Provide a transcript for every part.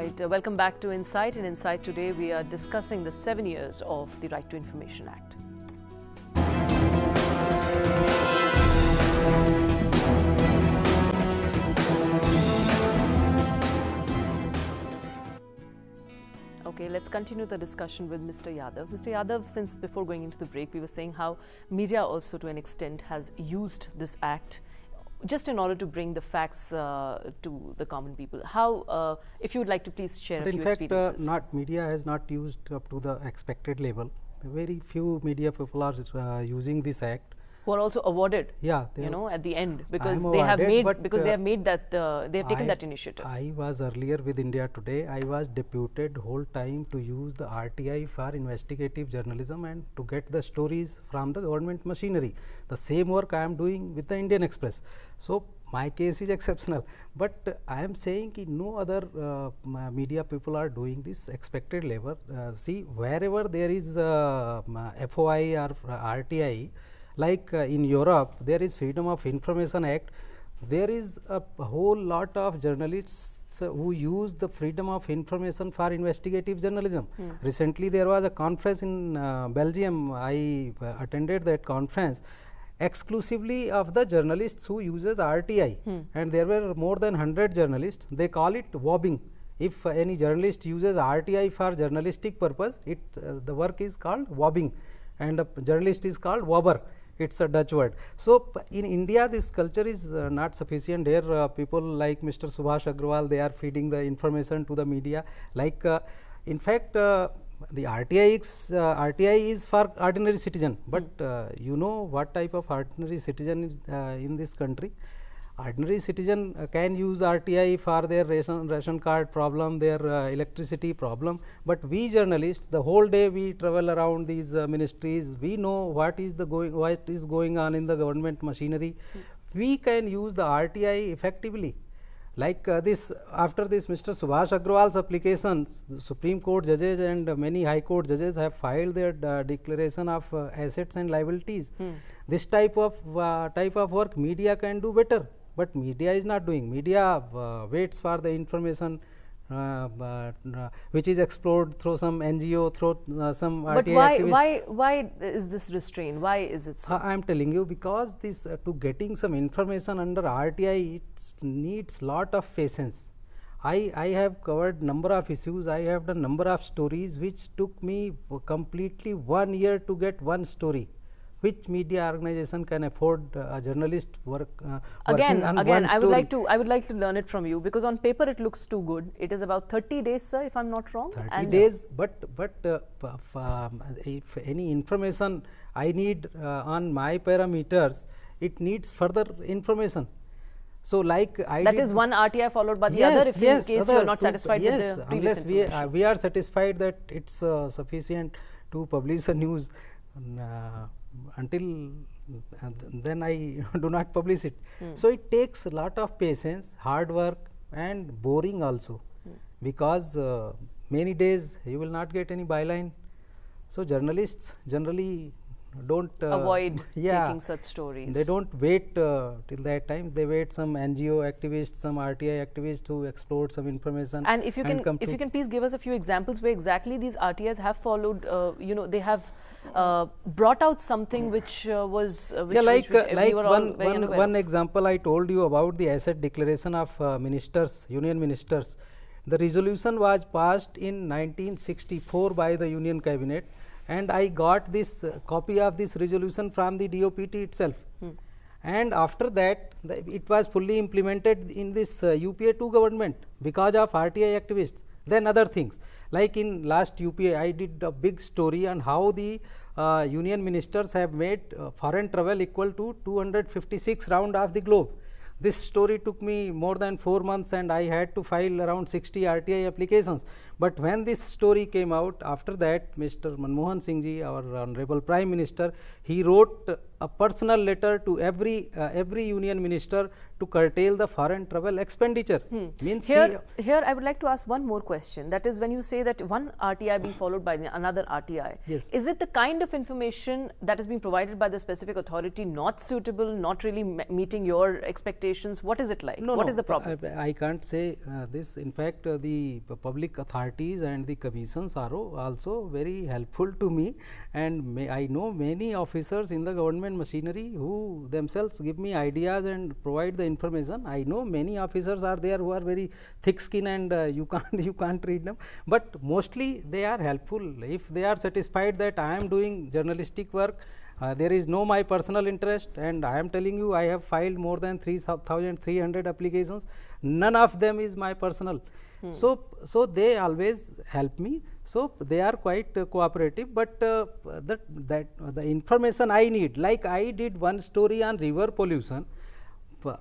Right, welcome back to Insight. In Insight today we are discussing the 7 years of the Right to Information Act. Okay, let's continue the discussion with Mr. Yadav. Mr. Yadav, since before going into the break we were saying how media also to an extent has used this act just in order to bring the facts to the common people. How, if you would like to please share a few experiences. In fact, media has not used up to the expected level. Very few media people are using this act. Who are also awarded, yeah, you know, at the end because they have made that they have taken that initiative. I was earlier with India Today. I was deputed whole time to use the RTI for investigative journalism and to get the stories from the government machinery. The same work I am doing with the Indian Express. So my case is exceptional, but I am saying that no other media people are doing this expected level. See, wherever there is FOI or RTI, like in Europe, there is Freedom of Information Act. There is a whole lot of journalists who use the freedom of information for investigative journalism. Recently, there was a conference in Belgium. I attended that conference exclusively of the journalists who uses RTI, and there were more than 100 journalists. They call it wobbing. If any journalist uses RTI for journalistic purpose, the work is called wobbing, and a journalist is called wobber. It's a Dutch word. So in India, this culture is not sufficient. Here, people like Mr. Subhash Agrawal, they are feeding the information to the media. Like, in fact, the RTI is for ordinary citizen. But you know what type of ordinary citizen is in this country? Ordinary citizen can use RTI for their ration card problem, their electricity problem, but we journalists, the whole day we travel around these ministries, we know what is going on in the government machinery. We can use the RTI effectively. Like after this Mr. Subhash Agrawal's applications, the Supreme Court judges and many High Court judges have filed their declaration of assets and liabilities. This type of work media can do better. But media is not doing. Media waits for the information which is explored through some NGO, through some RTI activist. But why is this restrained? Why is it so? I am telling you, because this to getting some information under RTI, it needs lot of patience. I have covered number of issues. I have done number of stories which took me completely 1 year to get one story. Which media organization can afford a journalist working on one story? I would like to learn it from you, because on paper it looks too good. It is about 30 days, sir, if I'm not wrong. 30 days, but if any information I need on my parameters, it needs further information. So, like that is one RTI followed by the other, if in case you are not satisfied with the previous information. Unless we are satisfied that it's sufficient to publish a news, until then I do not publish it. So it takes a lot of patience, hard work, and boring also, because many days you will not get any byline. So journalists generally don't avoid taking such stories. They don't wait till that time. They wait some NGO activists, some RTI activists who explore some information. And if you can please give us a few examples where exactly these RTIs have followed. You know, they have brought out something which was one example I told you about the asset declaration of ministers, union ministers. The resolution was passed in 1964 by the Union Cabinet, and I got this copy of this resolution from the DOPT itself. And after that, it was fully implemented in this UPA2 government because of RTI activists. Then other things, like in last UPA, I did a big story on how the union ministers have made foreign travel equal to 256 round of the globe. This story took me more than 4 months, and I had to file around 60 RTI applications. But when this story came out, after that Mr. Manmohan Singh ji, our honorable Prime Minister, he wrote a personal letter to every union minister to curtail the foreign travel expenditure. Means here I would like to ask one more question. That is, when you say that one RTI being followed by another RTI, yes, is it the kind of information that is being provided by the specific authority not suitable, not really meeting your expectations? What is it like? No, what no, is the problem? I can't say this. In fact, the public authorities and the commissions are also very helpful to me, and I know many officers in the government machinery who themselves give me ideas and provide the information. I know many officers are there who are very thick skin, and you can't read them, but mostly they are helpful. If they are satisfied that I am doing journalistic work, there is no my personal interest, and I am telling you, I have filed more than 3,300 applications. None of them is my personal. So they always help me. So they are quite cooperative. But the information I need, like I did one story on river pollution.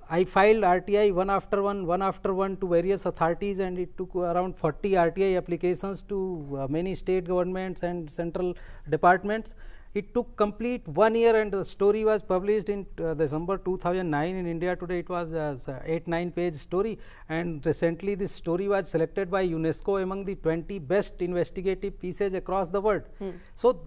I filed RTI one after one to various authorities, and it took around 40 RTI applications to many state governments and central departments. It took complete 1 year, and the story was published in December 2009 in India Today. It was 8-9 page story, and recently this story was selected by UNESCO among the 20 best investigative pieces across the world. So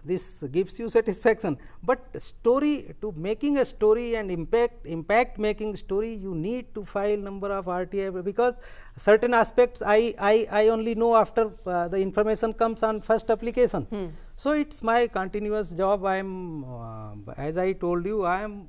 this gives you satisfaction. But story, to making a story and impact making story, you need to file number of RTI, because certain aspects I only know after the information comes on first application. So it's my continuous job. I am, as I told you, I am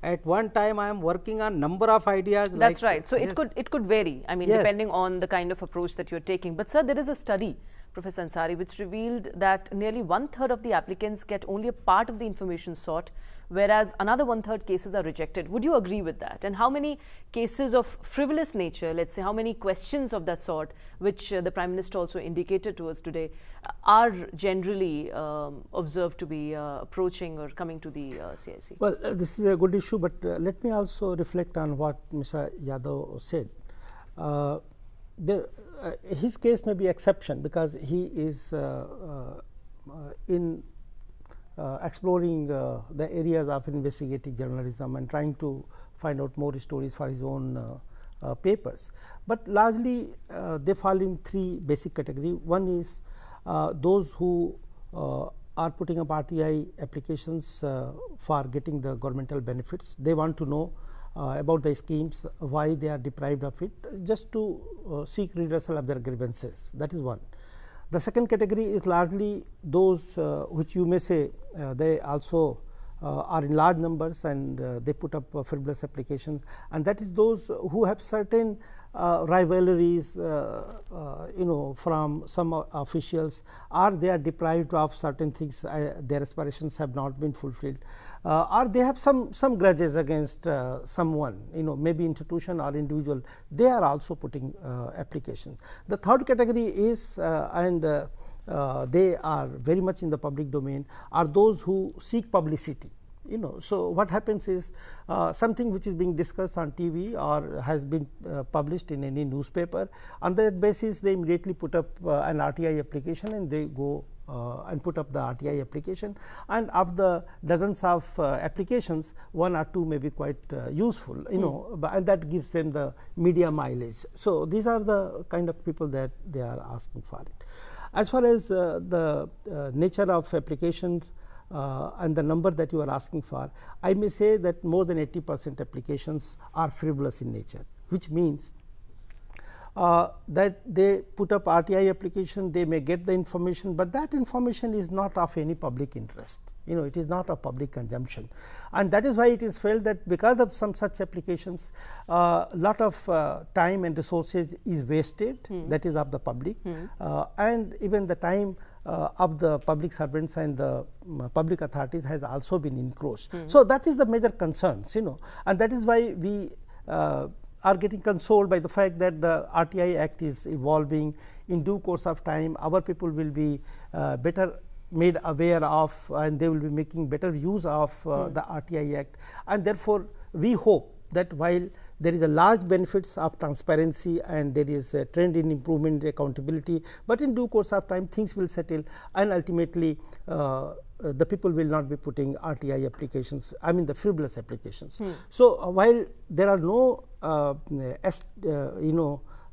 at one time I am working on number of ideas. That's right. So yes, it could vary. I mean, yes, depending on the kind of approach that you're taking. But sir, there is a study, Professor Ansari, which revealed that nearly 1/3 of the applicants get only a part of the information sought, whereas another 1/3 cases are rejected. Would you agree with that? And how many cases of frivolous nature, let's say, how many questions of that sort, which the Prime Minister also indicated to us today, are generally observed to be approaching or coming to the CIC? Well, this is a good issue, but let me also reflect on what Mr. Yadav said. His case may be exception, because he is in exploring the areas of investigative journalism and trying to find out more stories for his own papers. But largely they fall in three basic categories. One is those who are putting up RTI applications for getting the governmental benefits. They want to know about the schemes, why they are deprived of it, just to seek redressal of their grievances. That is one. The second category is largely those which you may say they also are in large numbers, and they put up frivolous applications, and that is those who have certain rivalries from some officials, or they are deprived of certain things, their aspirations have not been fulfilled, or they have some grudges against someone, maybe institution or individual. They are also putting applications. The third category is they are very much in the public domain, are those who seek publicity. So what happens is something which is being discussed on TV or has been published in any newspaper. On that basis, they immediately put up an RTI application, and they go and put up the RTI application. And of the dozens of applications, one or two may be quite useful, and that gives them the media mileage. So these are the kind of people that they are asking for it. As far as the nature of applications and the number that you are asking for, I may say that more than 80% applications are frivolous in nature, which means that they put up RTI application, they may get the information, but that information is not of any public interest. It is not of public consumption, and that is why it is felt that because of some such applications, lot of time and resources is wasted, that is of the public, and even the time of the public servants and the public authorities has also been encroached. So that is the major concerns, and that is why we are getting consoled by the fact that the RTI Act is evolving. In due course of time, our people will be better made aware of, and they will be making better use of the RTI Act, and therefore we hope that while there is a large benefits of transparency and there is a trend in improvement in accountability, but in due course of time things will settle and ultimately the people will not be putting RTI applications, I mean the frivolous applications. So, while there are no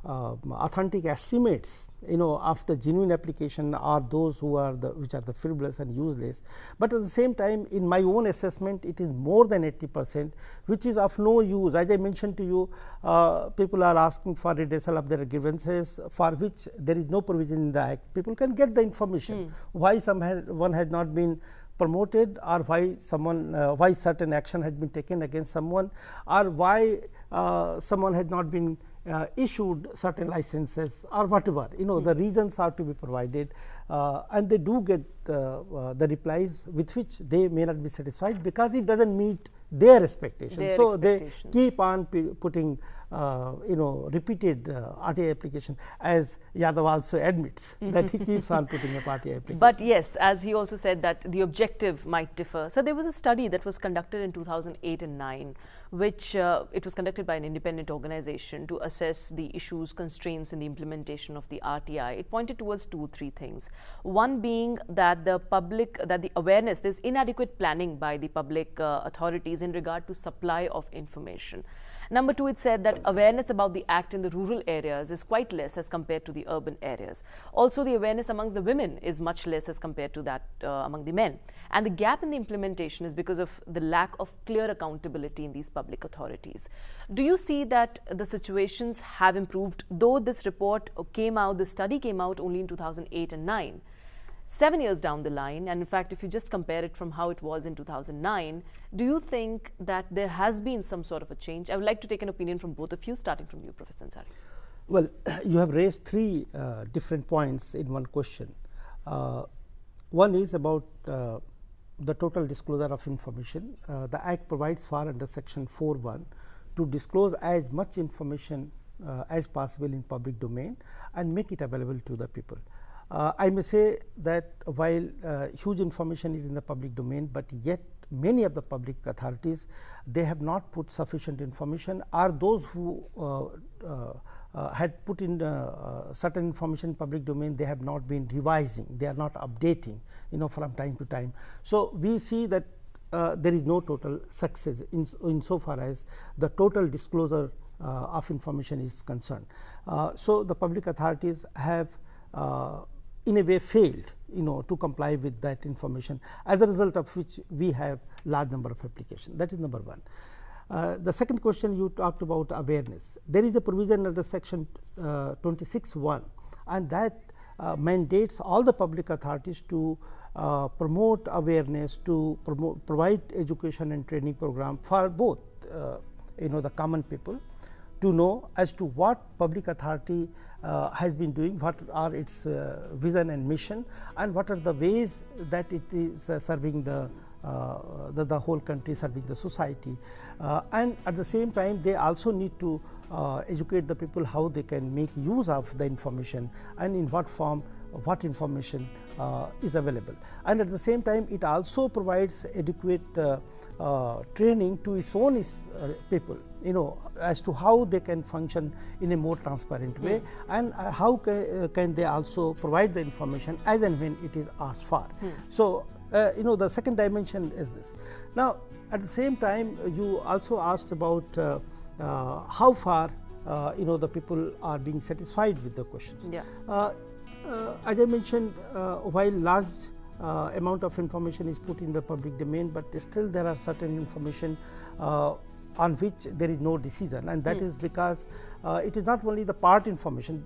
authentic estimates of the genuine application or those who are which are the frivolous and useless, but at the same time in my own assessment it is more than 80%, which is of no use. As I mentioned to you, people are asking for redressal of their grievances for which there is no provision in the Act. People can get the information why one has not been promoted, or why why certain action has been taken against someone, or why someone has not been issued certain licenses or whatever. The reasons are to be provided, and they do get the replies with which they may not be satisfied because it does not meet their expectations. So, they keep on putting repeated RTI application, as Yadav also admits that he keeps on putting up RTI application. But yes, as he also said that the objective might differ. So, there was a study that was conducted in 2008 and 9, which it was conducted by an independent organization to assess the issues, constraints in the implementation of the RTI. It pointed towards 2-3 things. One being that the awareness, there's inadequate planning by the public authorities in regard to supply of information. Number 2, it said that awareness about the Act in the rural areas is quite less as compared to the urban areas. Also, the awareness amongst the women is much less as compared to that among the men. And the gap in the implementation is because of the lack of clear accountability in these public authorities. Do you see that the situations have improved, though this report came out, the study came out only in 2008 and 9? 7 years down the line, and in fact, if you just compare it from how it was in 2009, do you think that there has been some sort of a change? I would like to take an opinion from both of you, starting from you, Professor Ansari. Well, you have raised 3 different points in one question. One is about the total disclosure of information. The Act provides for under section 4(1) to disclose as much information as possible in public domain and make it available to the people. I may say that while huge information is in the public domain, but yet many of the public authorities, they have not put sufficient information, or those who had put in certain information in public domain, they have not been revising, they are not updating from time to time. So, we see that there is no total success insofar as the total disclosure of information is concerned. So, the public authorities have in a way failed to comply with that information, as a result of which we have large number of applications. That is number 1. The second question, you talked about awareness. There is a provision under section 26(1), and that mandates all the public authorities to promote awareness, to provide education and training program for both the common people, to know as to what public authority has been doing, what are its vision and mission, and what are the ways that it is serving the whole country, serving the society. And at the same time, they also need to educate the people how they can make use of the information and in what form, what information is available. And at the same time, it also provides adequate training to its own people, as to how they can function in a more transparent way, and how can they also provide the information as and when it is asked for. So, the second dimension is this. Now, at the same time, you also asked about how far the people are being satisfied with the questions. Yeah. As I mentioned, while large amount of information is put in the public domain, but still there are certain information on which there is no decision, and that is because it is not only the part information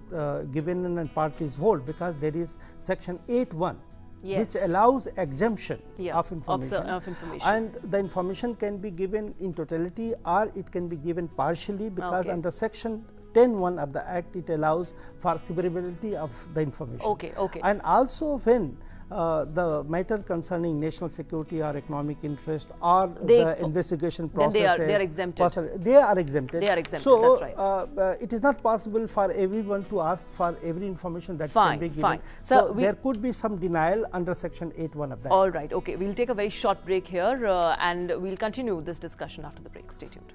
given and part is whole, because there is section 8(1), which allows exemption of information, and the information can be given in totality or it can be given partially, because under section 10(1) of the Act, it allows for severability of the information. And also when the matter concerning national security or economic interest or the investigation process, they are exempted. They are exempted. So, that's right. It is not possible for everyone to ask for every information that can be given. So, there could be some denial under section 8(1) of that. All right. Okay. We'll take a very short break here and we'll continue this discussion after the break. Stay tuned.